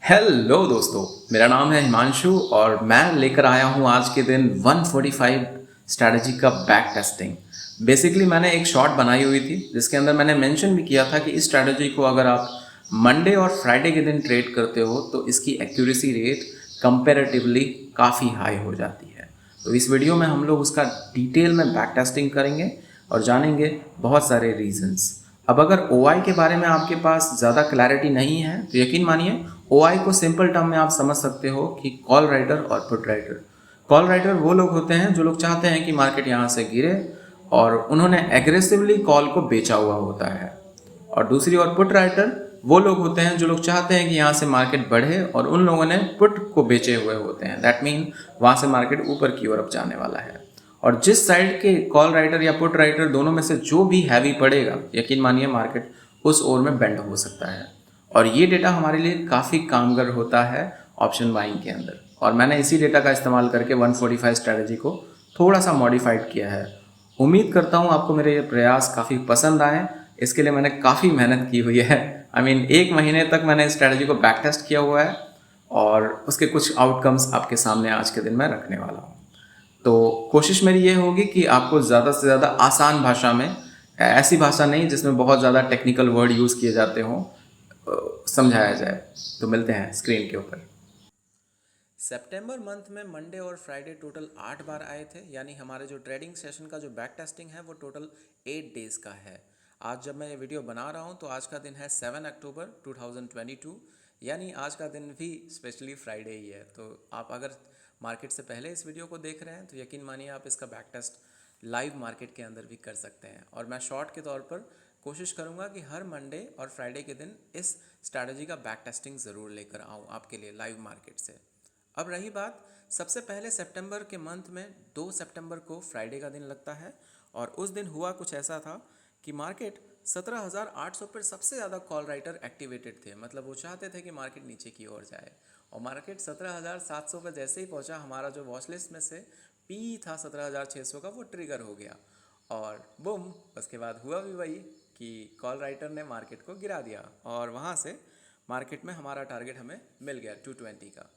Hello दोस्तों, मेरा नाम है हिमांशु और मैं लेकर आया हूँ आज के दिन 145 स्ट्रैटेजी का बैक टेस्टिंग। बेसिकली मैंने एक शॉर्ट बनाई हुई थी जिसके अंदर मैंने मेंशन भी किया था कि इस स्ट्रैटेजी को अगर आप मंडे और फ्राइडे के दिन ट्रेड करते हो तो इसकी एक्यूरेसी रेट कंपैरेटिवली काफ़ी हाई हो जाती है। तो इस वीडियो में हम लोग उसका डिटेल में बैक टेस्टिंग करेंगे और जानेंगे बहुत सारे रीजंस। अब अगर OI के बारे में आपके पास ज़्यादा क्लैरिटी नहीं है तो यकीन मानिए OI को सिंपल टर्म में आप समझ सकते हो कि कॉल राइटर और पुट राइटर। कॉल राइटर वो लोग होते हैं जो लोग चाहते हैं कि मार्केट यहाँ से गिरे और उन्होंने एग्रेसिवली कॉल को बेचा हुआ होता है, और दूसरी ओर पुट राइटर वो लोग होते हैं जो लोग चाहते हैं कि यहाँ से मार्केट बढ़े और उन लोगों ने पुट को बेचे हुए होते हैं। दैट मीन वहाँ से मार्केट ऊपर की ओर अब जाने वाला है। और जिस साइड के कॉल राइटर या पुट राइटर दोनों में से जो भी हैवी पड़ेगा, यकीन मानिए मार्केट उस ओर में बेंड हो सकता है। और ये डेटा हमारे लिए काफ़ी कामगर होता है ऑप्शन बाइंग के अंदर, और मैंने इसी डेटा का इस्तेमाल करके 145 स्ट्रैटेजी को थोड़ा सा मॉडिफाइड किया है। उम्मीद करता हूँ आपको मेरे ये प्रयास काफ़ी पसंद आए। इसके लिए मैंने काफ़ी मेहनत की हुई है। एक महीने तक मैंने इस स्ट्रैटेजी को बैक टेस्ट किया हुआ है और उसके कुछ आउटकम्स आपके सामने आज के दिन मैं रखने वाला हूँ। तो कोशिश मेरी ये होगी कि आपको ज़्यादा से ज़्यादा आसान भाषा में, ऐसी भाषा नहीं जिसमें बहुत ज़्यादा टेक्निकल वर्ड यूज़ किए जाते हों, समझाया जाए। तो मिलते हैं स्क्रीन के ऊपर। सितंबर मंथ में मंडे और फ्राइडे टोटल 8 बार आए थे, यानी हमारे जो ट्रेडिंग सेशन का जो बैक टेस्टिंग है वो टोटल 8 डेज़ का है। आज जब मैं ये वीडियो बना रहा हूँ तो आज का दिन है 7 अक्टूबर 2022, यानी आज का दिन भी स्पेशली फ्राइडे ही है। तो आप अगर मार्केट से पहले इस वीडियो को देख रहे हैं तो यकीन मानिए आप इसका बैक टेस्ट लाइव मार्केट के अंदर भी कर सकते हैं। और मैं शॉर्ट के तौर पर कोशिश करूंगा कि हर मंडे और फ्राइडे के दिन इस स्ट्रैटेजी का बैक टेस्टिंग ज़रूर लेकर आऊँ आपके लिए लाइव मार्केट से। अब रही बात, सबसे पहले सितंबर के मंथ में 2 सितंबर को फ्राइडे का दिन लगता है, और उस दिन हुआ कुछ ऐसा था कि मार्केट 17,800 पर सबसे ज़्यादा कॉल राइटर एक्टिवेटेड थे। मतलब वो चाहते थे कि मार्केट नीचे की ओर जाए, और मार्केट 17,700 पर जैसे ही पहुंचा, हमारा जो वॉच लिस्ट में से पी था 17,600 का, वो ट्रिगर हो गया और बुम, उसके बाद हुआ भी वही कि कॉल राइटर ने मार्केट को गिरा दिया और वहाँ से मार्केट में हमारा टारगेट हमें मिल गया 220 का।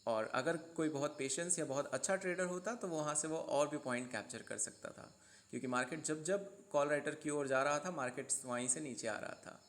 और अगर कोई बहुत पेशेंस या बहुत अच्छा ट्रेडर होता तो वहाँ से वो और भी पॉइंट कैप्चर कर सकता था, क्योंकि मार्केट जब जब कॉल राइटर की ओर जा रहा था मार्केट वहीं से नीचे आ रहा था।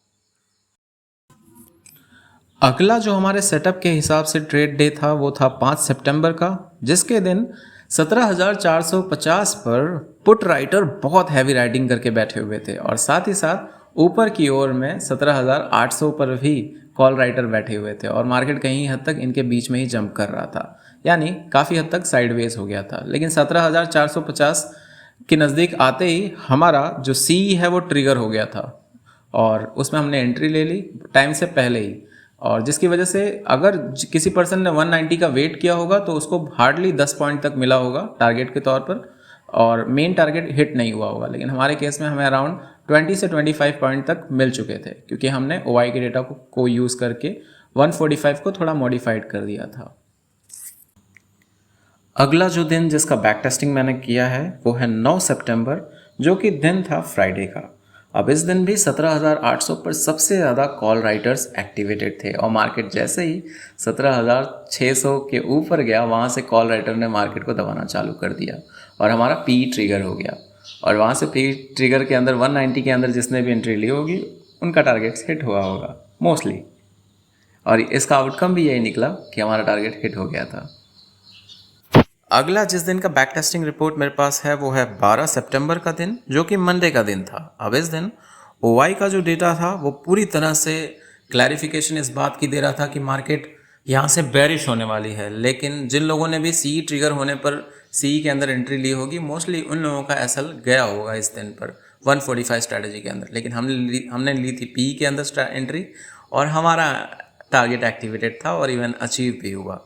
अगला जो हमारे सेटअप के हिसाब से ट्रेड डे था वो था 5 सितंबर का, जिसके दिन 17,450 पर पुट राइटर बहुत हैवी राइडिंग करके बैठे हुए थे, और साथ ही साथ ऊपर की ओर में 17,800 पर भी कॉल राइटर बैठे हुए थे, और मार्केट कहीं हद तक इनके बीच में ही जंप कर रहा था, यानी काफ़ी हद तक साइडवेज हो गया था। लेकिन 17,450 के नज़दीक आते ही हमारा जो सी है वो ट्रिगर हो गया था, और उसमें हमने एंट्री ले ली टाइम से पहले ही, और जिसकी वजह से अगर किसी पर्सन ने 190 का वेट किया होगा तो उसको हार्डली 10 पॉइंट तक मिला होगा टारगेट के तौर पर, और मेन टारगेट हिट नहीं हुआ होगा। लेकिन हमारे केस में हमें अराउंड 20 से 25 पॉइंट तक मिल चुके थे, क्योंकि हमने OI के डेटा को यूज़ करके 145 को थोड़ा मॉडिफाइड कर दिया था। अगला जो दिन जिसका बैक टेस्टिंग मैंने किया है वो है 9 सितंबर, जो कि दिन था फ्राइडे का। अब इस दिन भी 17,800 पर सबसे ज़्यादा कॉल राइटर्स एक्टिवेटेड थे, और मार्केट जैसे ही 17,600 के ऊपर गया वहाँ से कॉल राइटर ने मार्केट को दबाना चालू कर दिया और हमारा पी ट्रिगर हो गया। और वहाँ से पी ट्रिगर के अंदर 190 के अंदर जिसने भी एंट्री ली होगी उनका टारगेट हिट हुआ होगा मोस्टली, और इसका आउटकम भी यही निकला कि हमारा टारगेट हिट हो गया था। अगला जिस दिन का बैक टेस्टिंग रिपोर्ट मेरे पास है वो है 12 सितंबर का दिन, जो कि मंडे का दिन था। अब इस दिन OI का जो डेटा था वो पूरी तरह से क्लैरिफिकेशन इस बात की दे रहा था कि मार्केट यहाँ से बेरिश होने वाली है, लेकिन जिन लोगों ने भी CE ट्रिगर होने पर CE के अंदर एंट्री ली होगी, मोस्टली उन लोगों का SL गया होगा इस दिन पर 145 स्ट्रैटेजी के अंदर। लेकिन हमने ली थी PE के अंदर एंट्री, और हमारा टारगेट एक्टिवेटेड था और इवन अचीव भी हुआ।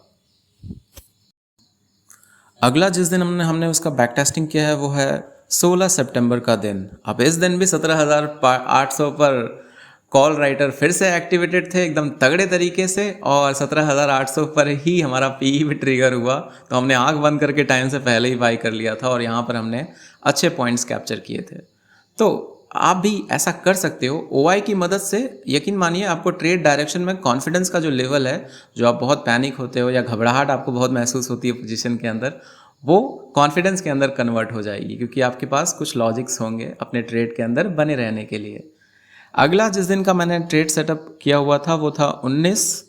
अगला जिस दिन हमने उसका बैक टेस्टिंग किया है वो है 16 सितंबर का दिन। अब इस दिन भी 17,800 पर कॉल राइटर फिर से एक्टिवेटेड थे एकदम तगड़े तरीके से, और 17,800 पर ही हमारा PE भी ट्रिगर हुआ। तो हमने आंख बंद करके टाइम से पहले ही बाई कर लिया था, और यहाँ पर हमने अच्छे पॉइंट्स कैप्चर किए थे। तो आप भी ऐसा कर सकते हो। ओआई की मदद से यकीन मानिए आपको ट्रेड डायरेक्शन में कॉन्फिडेंस का जो लेवल है, जो आप बहुत पैनिक होते हो या घबराहट आपको बहुत महसूस होती है पोजीशन के अंदर, वो कॉन्फिडेंस के अंदर कन्वर्ट हो जाएगी, क्योंकि आपके पास कुछ लॉजिक्स होंगे अपने ट्रेड के अंदर बने रहने के लिए। अगला जिस दिन का मैंने ट्रेड सेटअप किया हुआ था वो था 19।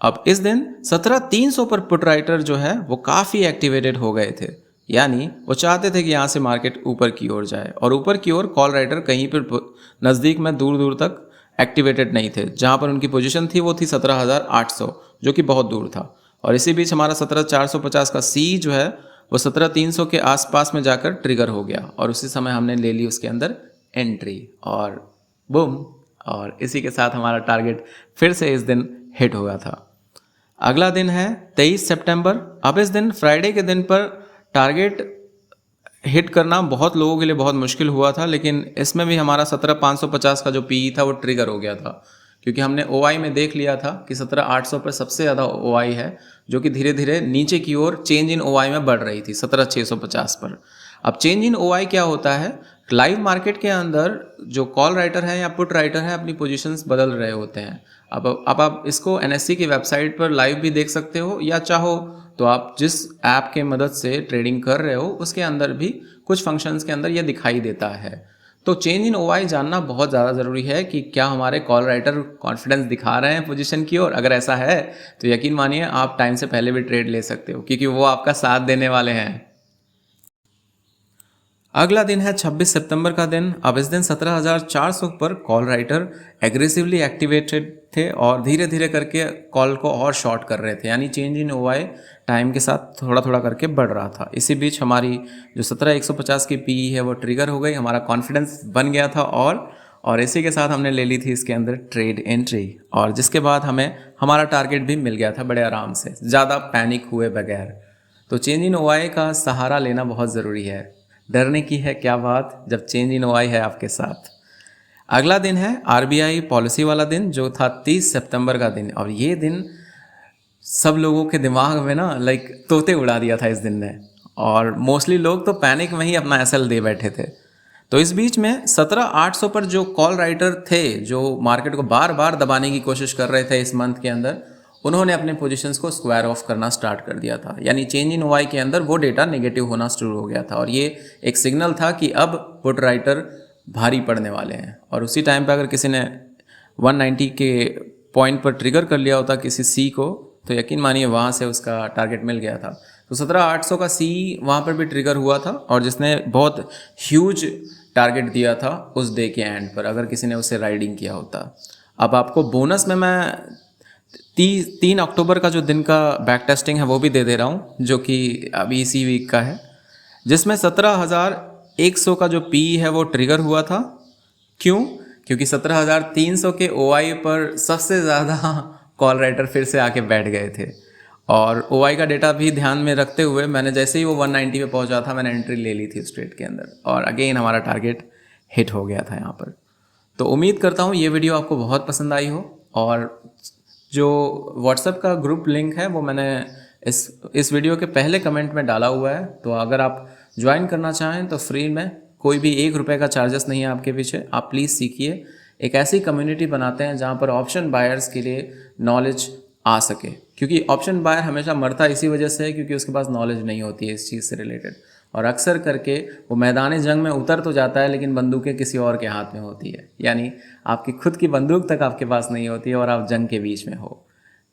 अब इस दिन 17,300 पर पुट राइटर जो है वो काफ़ी एक्टिवेटेड हो गए थे, यानी वो चाहते थे कि यहाँ से मार्केट ऊपर की ओर जाए, और ऊपर की ओर कॉल राइटर कहीं पर नज़दीक में दूर दूर तक एक्टिवेटेड नहीं थे। जहाँ पर उनकी पोजीशन थी वो थी 17,800, जो कि बहुत दूर था। और इसी बीच हमारा 17,450 का सी जो है वो 17,300 के आसपास में जाकर ट्रिगर हो गया, और उसी समय हमने ले ली उसके अंदर एंट्री, और बूम, और इसी के साथ हमारा टारगेट फिर से इस दिन हिट हुआ था। अगला दिन है 23 सितंबर। अब इस दिन फ्राइडे के दिन पर टारगेट हिट करना बहुत लोगों के लिए बहुत मुश्किल हुआ था, लेकिन इसमें भी हमारा 17,550 का जो पीई था वो ट्रिगर हो गया था, क्योंकि हमने ओआई में देख लिया था कि 17,800 पर सबसे ज़्यादा ओआई है, जो कि धीरे धीरे नीचे की ओर चेंज इन ओआई में बढ़ रही थी 17,650 पर। अब चेंज इन ओआई क्या होता है, लाइव मार्केट के अंदर जो कॉल राइटर है या पुट राइटर है अपनी पोजीशंस बदल रहे होते हैं। अब आप इसको एनएससी की वेबसाइट पर लाइव भी देख सकते हो, या चाहो तो आप जिस ऐप के मदद से ट्रेडिंग कर रहे हो उसके अंदर भी कुछ फंक्शंस के अंदर ये दिखाई देता है। तो चेंज इन ओआई जानना बहुत ज़्यादा ज़रूरी है कि क्या हमारे कॉल राइटर कॉन्फिडेंस दिखा रहे हैं पोजीशन की ओर। अगर ऐसा है तो यकीन मानिए आप टाइम से पहले भी ट्रेड ले सकते हो, क्योंकि वो आपका साथ देने वाले हैं। अगला दिन है 26 सितंबर का दिन। अब इस दिन 17,400 पर कॉल राइटर एग्रेसिवली एक्टिवेटेड थे और धीरे धीरे करके कॉल को और शॉर्ट कर रहे थे, यानी चेंज इन ओआई टाइम के साथ थोड़ा थोड़ा करके बढ़ रहा था। इसी बीच हमारी जो 17,150 की पीई है वो ट्रिगर हो गई, हमारा कॉन्फिडेंस बन गया था, और इसी के साथ हमने ले ली थी इसके अंदर ट्रेड एंट्री, और जिसके बाद हमें हमारा टारगेट भी मिल गया था बड़े आराम से, ज़्यादा पैनिक हुए बगैर। तो चेंज इन ओआई का सहारा लेना बहुत ज़रूरी है। डरने की है क्या बात जब चेंज इन ओआई है आपके साथ। अगला दिन है आरबीआई पॉलिसी वाला दिन, जो था 30 सितंबर का दिन, और ये दिन सब लोगों के दिमाग में ना तोते उड़ा दिया था इस दिन ने, और मोस्टली लोग तो पैनिक में ही अपना एसएल दे बैठे थे। तो इस बीच में 17,800 पर जो कॉल राइटर थे, जो मार्केट को बार बार दबाने की कोशिश कर रहे थे इस मंथ के अंदर, उन्होंने अपने पोजीशंस को स्क्वायर ऑफ करना स्टार्ट कर दिया था, यानी चेंज इन ओआई के अंदर वो डेटा नेगेटिव होना शुरू हो गया था, और ये एक सिग्नल था कि अब पुट राइटर भारी पड़ने वाले हैं। और उसी टाइम पे अगर किसी ने 190 के पॉइंट पर ट्रिगर कर लिया होता किसी सी को, तो यकीन मानिए वहाँ से उसका टारगेट मिल गया था। तो 17,800 का सी वहाँ पर भी ट्रिगर हुआ था, और जिसने बहुत ह्यूज टारगेट दिया था उस डे के एंड पर, अगर किसी ने उसे राइडिंग किया होता। अब आपको बोनस में मैं 3 अक्टूबर का जो दिन का बैक टेस्टिंग है वो भी दे दे रहा हूँ, जो कि अभी इसी वीक का है, जिसमें 17,100 का जो पी है वो ट्रिगर हुआ था। क्यों? क्योंकि 17,300 के ओआई पर सबसे ज़्यादा कॉल राइटर फिर से आके बैठ गए थे, और ओआई का डेटा भी ध्यान में रखते हुए मैंने जैसे ही वो 190 पे पहुंचा था मैंने एंट्री ले ली थी उस ट्रेड के अंदर, और अगेन हमारा टारगेट हिट हो गया था यहाँ पर। तो उम्मीद करता हूँ ये वीडियो आपको बहुत पसंद आई हो, और जो व्हाट्सएप का ग्रुप लिंक है वो मैंने इस वीडियो के पहले कमेंट में डाला हुआ है, तो अगर आप ज्वाइन करना चाहें तो फ्री में, कोई भी 1 रुपये का चार्जेस नहीं है आपके पीछे, आप प्लीज़ सीखिए। एक ऐसी कम्युनिटी बनाते हैं जहाँ पर ऑप्शन बायर्स के लिए नॉलेज आ सके, क्योंकि ऑप्शन बायर हमेशा मरता इसी वजह से है क्योंकि उसके पास नॉलेज नहीं होती है इस चीज़ से रिलेटेड, और अक्सर करके वो मैदान जंग में उतर तो जाता है लेकिन बंदूकें किसी और के हाथ में होती है, यानी आपकी खुद की बंदूक तक आपके पास नहीं होती है और आप जंग के बीच में हो।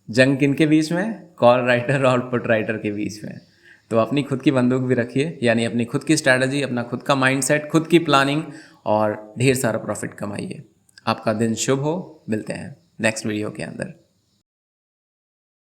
जंग किन के बीच में? कॉल राइटर और पुट राइटर के बीच में। तो अपनी खुद की बंदूक भी रखिए, यानी अपनी खुद की स्ट्रैटेजी, अपना खुद का माइंडसेट, खुद की प्लानिंग, और ढेर सारा प्रॉफिट कमाइए। आपका दिन शुभ हो। मिलते हैं नेक्स्ट वीडियो के अंदर।